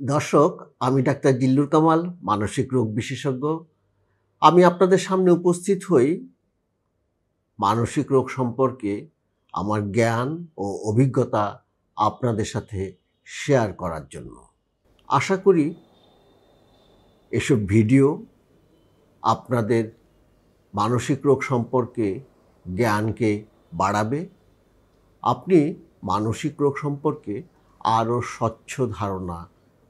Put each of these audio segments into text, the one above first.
দর্শক, আমি ডাক্তার জিল্লুর কামাল, মানসিক রোগ বিশেষজ্ঞ। আমি আপনাদের সামনে উপস্থিত হই মানসিক রোগ সম্পর্কে আমার জ্ঞান ও অভিজ্ঞতা আপনাদের সাথে শেয়ার করার জন্য। আশা করি এসব ভিডিও আপনাদের মানসিক রোগ সম্পর্কে জ্ঞানকে বাড়াবে। আপনি মানসিক রোগ সম্পর্কে আরও স্বচ্ছ ধারণা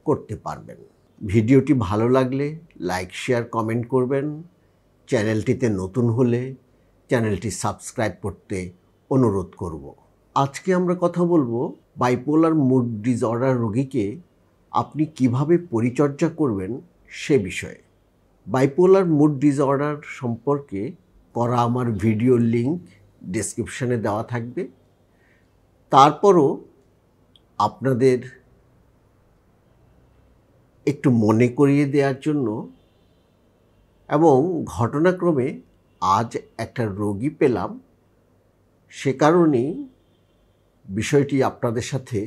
করতে পারবেন। ভিডিওটি ভালো লাগলে লাইক, শেয়ার, কমেন্ট করবেন। চ্যানেলটিতে নতুন হলে চ্যানেলটি সাবস্ক্রাইব করতে অনুরোধ করব। আজকে আমরা কথা বলবো বাইপোলার মুড ডিসঅর্ডার রোগীকে আপনি কিভাবে পরিচর্যা করবেন সে বিষয়ে। বাইপোলার মুড ডিসঅর্ডার সম্পর্কে করা আমার ভিডিওর লিংক ডেসক্রিপশনে দেওয়া থাকবে। তারপরও আপনাদের একটু মনে করিয়ে দেওয়ার জন্য এবং ঘটনাক্রমে আজ একটা রোগী পেলাম, সে কারণেই বিষয়টি আপনাদের সাথে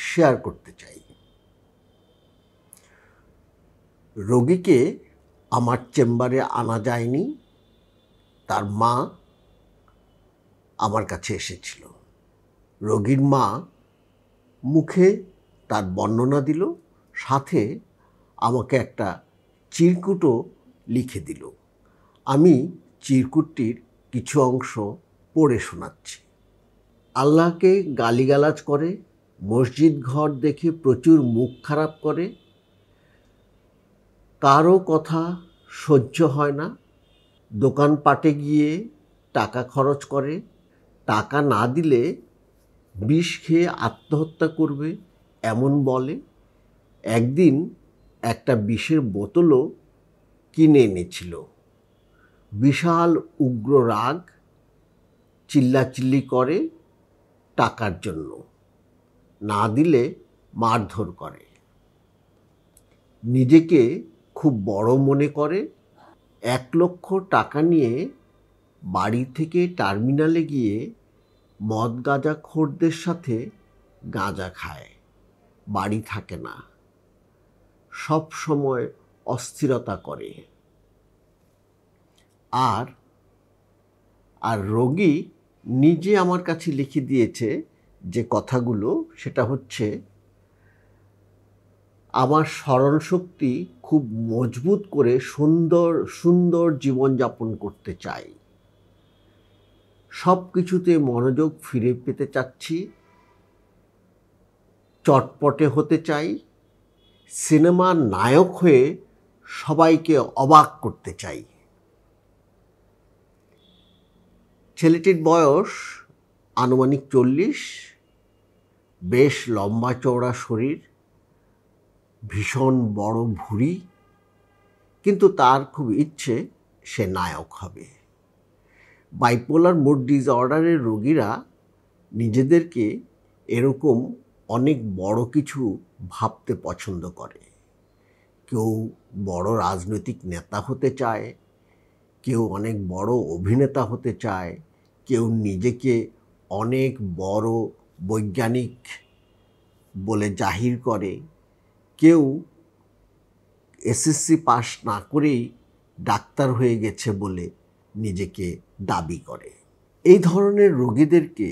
শেয়ার করতে চাই। রোগীকে আমার চেম্বারে আনা যায়নি, তার মা আমার কাছে এসেছিল। রোগীর মা মুখে তার বর্ণনা দিল, সাথে আমাকে একটা চিরকুটও লিখে দিল। আমি চিরকুটটির কিছু অংশ পড়ে শোনাচ্ছি। আল্লাহকে গালিগালাজ করে, মসজিদ ঘর দেখে প্রচুর মুখ খারাপ করে, কারো কথা সহ্য হয় না, দোকানপাটে গিয়ে টাকা খরচ করে, টাকা না দিলে বিষ খেয়ে আত্মহত্যা করবে এমন বলে। একদিন একটা বিষের বোতলও কিনে এনেছিল। বিশাল উগ্র রাগ, চিল্লাচিল্লি করে টাকার জন্য, না দিলে মারধর করে। নিজেকে খুব বড় মনে করে। 1 লক্ষ টাকা নিয়ে বাড়ি থেকে টার্মিনালে গিয়ে মদ গাঁজাখোরদের সাথে গাঁজা খায়, বাড়ি থাকে না, সব সময় অস্থিরতা করে। আর রোগী নিজে আমার কাছে লিখে দিয়েছে যে কথাগুলো, সেটা হচ্ছে, আমার স্মরণশক্তি খুব মজবুত করে সুন্দর জীবনযাপন করতে চাই, সব কিছুতে মনোযোগ ফিরে পেতে চাচ্ছি, চটপটে হতে চাই, সিনেমার নায়ক হয়ে সবাইকে অবাক করতে চাই। ছেলেটির বয়স আনুমানিক 40, বেশ লম্বা চওড়া শরীর, ভীষণ বড় ভুঁড়ি, কিন্তু তার খুব ইচ্ছে সে নায়ক হবে। বাইপোলার মুড ডিসঅর্ডারের রোগীরা নিজেদেরকে এরকম অনেক বড় কিছু ভাবতে পছন্দ করে। কেউ বড় রাজনৈতিক নেতা হতে চায়, কেউ অনেক বড় অভিনেতা হতে চায়, কেউ নিজেকে অনেক বড় বৈজ্ঞানিক বলে জাহির করে, কেউ এসএসসি পাস না করেই ডাক্তার হয়ে গেছে বলে নিজেকে দাবি করে। এই ধরনের রোগীদেরকে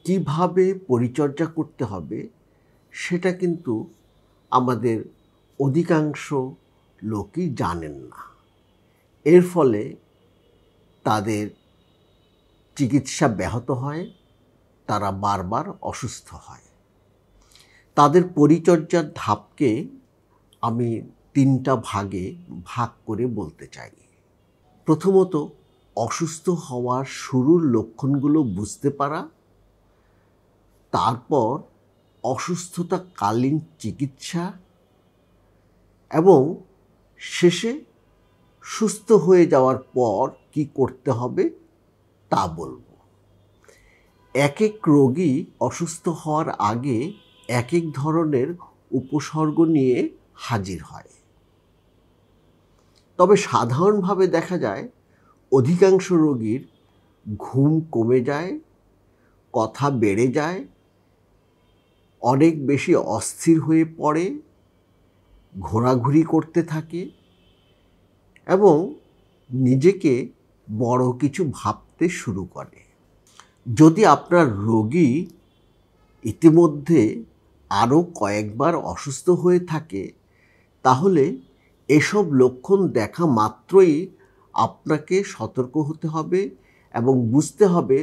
কিভাবে পরিচর্যা করতে হবে সেটা কিন্তু আমাদের অধিকাংশ লোকই জানেন না। এর ফলে তাদের চিকিৎসা ব্যাহত হয়, তারা বারবার অসুস্থ হয়। তাদের পরিচর্যার ধাপকে আমি 3টা ভাগে ভাগ করে বলতে চাই। প্রথমত, অসুস্থ হওয়ার শুরুর লক্ষণগুলো বুঝতে পারা, তারপর অসুস্থতাকালীন চিকিৎসা, এবং শেষে সুস্থ হয়ে যাওয়ার পর কি করতে হবে তা বলবো। এক এক রোগী অসুস্থ হওয়ার আগে এক এক ধরনের উপসর্গ নিয়ে হাজির হয়। তবে সাধারণভাবে দেখা যায় অধিকাংশ রোগীর ঘুম কমে যায়, কথা বেড়ে যায়, অনেক বেশি অস্থির হয়ে পড়ে, ঘোরাঘুরি করতে থাকে এবং নিজেকে বড় কিছু ভাবতে শুরু করে। যদি আপনার রোগী ইতিমধ্যে আরও কয়েকবার অসুস্থ হয়ে থাকে, তাহলে এসব লক্ষণ দেখা মাত্রই আপনাকে সতর্ক হতে হবে এবং বুঝতে হবে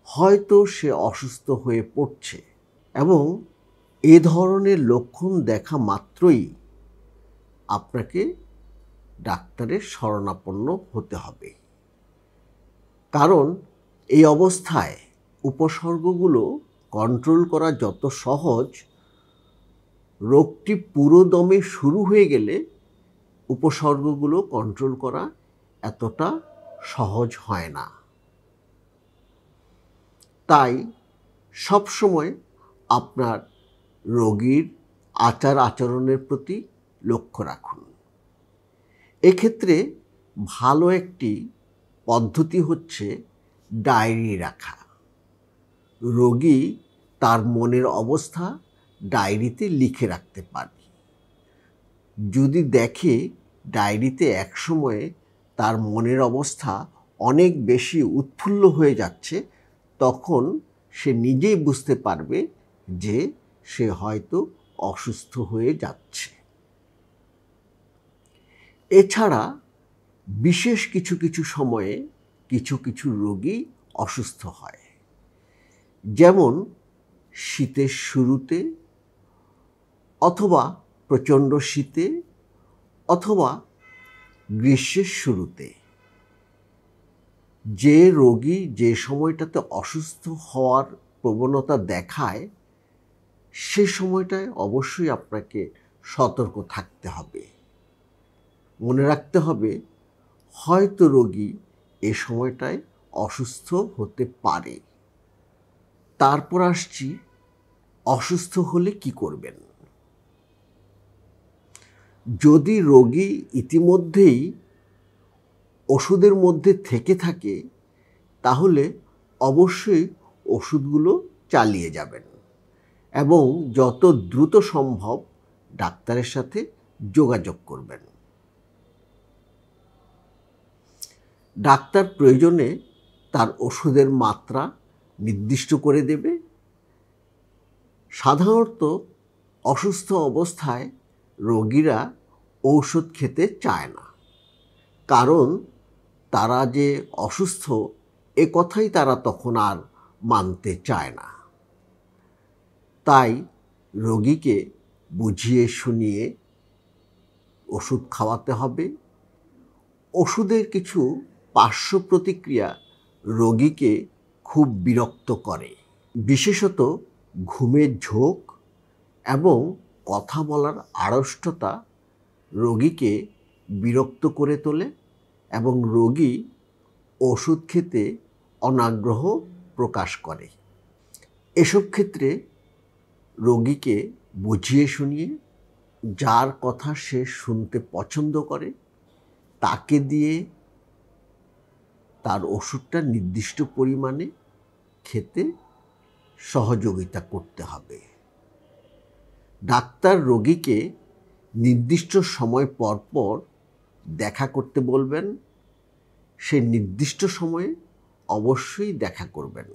হয়তো সে অসুস্থ হয়ে পড়ছে। এবং এ ধরনের লক্ষণ দেখা মাত্রই আপনাকে ডাক্তারের শরণাপন্ন হতে হবে। কারণ এই অবস্থায় উপসর্গগুলো কন্ট্রোল করা যত সহজ, রোগটি পুরোদমে শুরু হয়ে গেলে উপসর্গগুলো কন্ট্রোল করা এতটা সহজ হয় না। তাই সবসময় আপনার রোগীর আচার আচরণের প্রতি লক্ষ্য রাখুন। এক্ষেত্রে ভালো একটি পদ্ধতি হচ্ছে ডায়েরি রাখা। রোগী তার মনের অবস্থা ডায়েরিতে লিখে রাখতে পারে। যদি দেখে ডায়েরিতে একসময়ে তার মনের অবস্থা অনেক বেশি উৎফুল্ল হয়ে যাচ্ছে, তখন সে নিজেই বুঝতে পারবে যে সে হয়তো অসুস্থ হয়ে যাচ্ছে। এছাড়া বিশেষ কিছু কিছু সময়ে কিছু কিছু রোগী অসুস্থ হয়, যেমন শীতের শুরুতে অথবা প্রচণ্ড শীতে অথবা গ্রীষ্মের শুরুতে। যে রোগী যে সময়টাতে অসুস্থ হওয়ার প্রবণতা দেখায়, সে সময়টায় অবশ্যই আপনাকে সতর্ক থাকতে হবে। মনে রাখতে হবে হয়তো রোগী এ সময়টায় অসুস্থ হতে পারে। তারপর আসছি অসুস্থ হলে কি করবেন। যদি রোগী ইতিমধ্যেই ওষুধের মধ্যে থেকে থাকে, তাহলে অবশ্যই ওষুধগুলো চালিয়ে যাবেন এবং যত দ্রুত সম্ভব ডাক্তারের সাথে যোগাযোগ করবেন। ডাক্তার প্রয়োজনে তার ওষুধের মাত্রা নির্দিষ্ট করে দেবে। সাধারণত অসুস্থ অবস্থায় রোগীরা ঔষধ খেতে চায় না, কারণ তারা যে অসুস্থ এ কথাই তারা তখন আর মানতে চায় না। তাই রোগীকে বুঝিয়ে শুনিয়ে ওষুধ খাওয়াতে হবে। ওষুধের কিছু পার্শ্ব প্রতিক্রিয়া রোগীকে খুব বিরক্ত করে, বিশেষত ঘুমের ঝোঁক এবং কথা বলার আড়ষ্টতা রোগীকে বিরক্ত করে তোলে এবং রোগী ওষুধ খেতে অনাগ্রহ প্রকাশ করে। এসব ক্ষেত্রে রোগীকে বুঝিয়ে শুনিয়ে যার কথা সে শুনতে পছন্দ করে তাকে দিয়ে তার ওষুধটা নির্দিষ্ট পরিমাণে খেতে সহযোগিতা করতে হবে। ডাক্তার রোগীকে নির্দিষ্ট সময় পর পর দেখা করতে বলবেন। সে নির্দিষ্ট সময়ে অবশ্যই দেখা করবেন,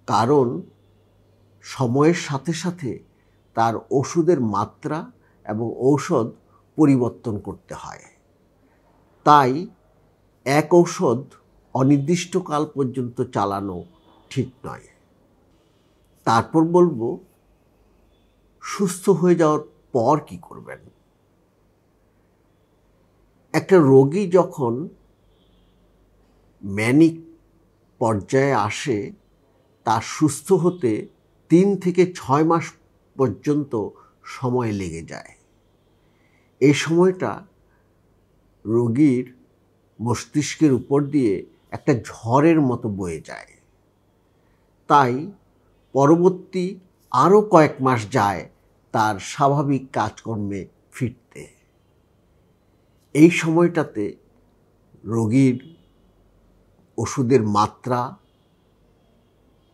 কারণ সময়ের সাথে সাথে তার ওষুধের মাত্রা এবং ঔষধ পরিবর্তন করতে হয়। তাই এক ঔষধ অনির্দিষ্টকাল পর্যন্ত চালানো ঠিক নয়। তারপর বলবো সুস্থ হয়ে যাওয়ার পর কি করবেন। একটা রোগী যখন ম্যানিক পর্যায়ে আসে, তার সুস্থ হতে 3 থেকে 6 মাস পর্যন্ত সময় লেগে যায়। এই সময়টা রোগীর মস্তিষ্কের উপর দিয়ে একটা ঝড়ের মতো বয়ে যায়। তাই পরবর্তী আরও কয়েক মাস যায় তার স্বাভাবিক কাজকর্মে ফিরতে। এই সময়টাতে রোগীর ওষুধের মাত্রা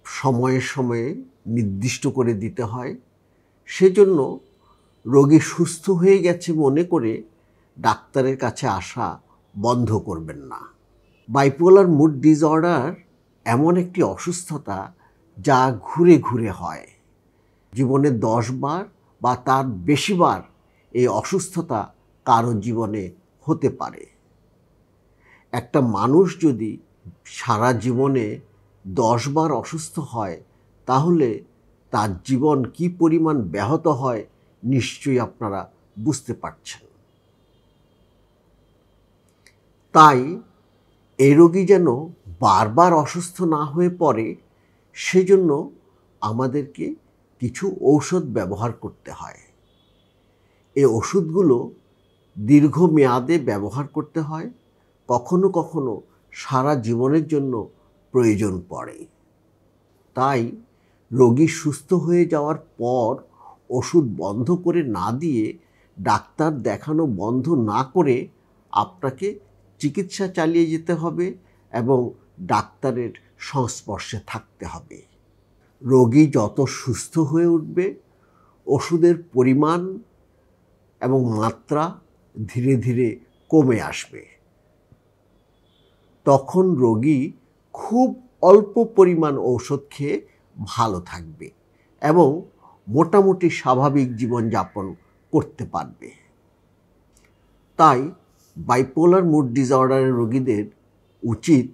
সময়ে সময়ে নির্দিষ্ট করে দিতে হয়। সেজন্য রোগী সুস্থ হয়ে গেছে মনে করে ডাক্তারের কাছে আসা বন্ধ করবেন না। বাইপোলার মুড ডিসঅর্ডার এমন একটি অসুস্থতা যা ঘুরে ঘুরে হয়। জীবনে 10 বার বা তার বেশিবার এই অসুস্থতা কারো জীবনে হতে পারে। একটা মানুষ যদি সারা জীবনে 10 বার অসুস্থ হয় তাহলে তার জীবন কি পরিমাণ ব্যাহত হয় নিশ্চয়ই আপনারা বুঝতে পারছেন। তাই এই রোগী যেন বারবার অসুস্থ না হয়ে পড়ে সেজন্য আমাদেরকে কিছু ঔষধ ব্যবহার করতে হয়। এই ওষুধগুলো দীর্ঘমেয়াদে ব্যবহার করতে হয়, কখনো কখনো সারা জীবনের জন্য প্রয়োজন পড়ে। তাই রোগী সুস্থ হয়ে যাওয়ার পর ওষুধ বন্ধ করে না দিয়ে, ডাক্তার দেখানো বন্ধ না করে আপনাকে চিকিৎসা চালিয়ে যেতে হবে এবং ডাক্তারের সংস্পর্শে থাকতে হবে। রোগী যত সুস্থ হয়ে উঠবে ওষুধের পরিমাণ এবং মাত্রা ধীরে ধীরে কমে আসবে। তখন রোগী খুব অল্প পরিমাণ ঔষধ খেয়ে ভালো থাকবে এবং মোটামুটি স্বাভাবিক জীবনযাপন করতে পারবে। তাই বাইপোলার মুড ডিসঅর্ডারের রোগীদের উচিত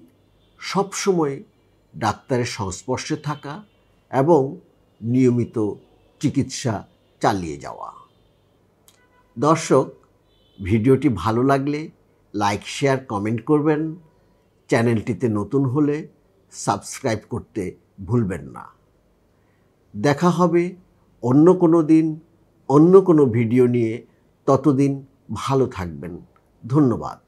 সবসময় ডাক্তারের সংস্পর্শে থাকা এবং নিয়মিত চিকিৎসা চালিয়ে যাওয়া। দর্শক, ভিডিওটি ভালো লাগলে লাইক, শেয়ার, কমেন্ট করবেন। চ্যানেলটিতে নতুন হলে সাবস্ক্রাইব করতে ভুলবেন না। দেখা হবে অন্য কোনো দিন অন্য কোনো ভিডিও নিয়ে। ততদিন ভালো থাকবেন। ধন্যবাদ।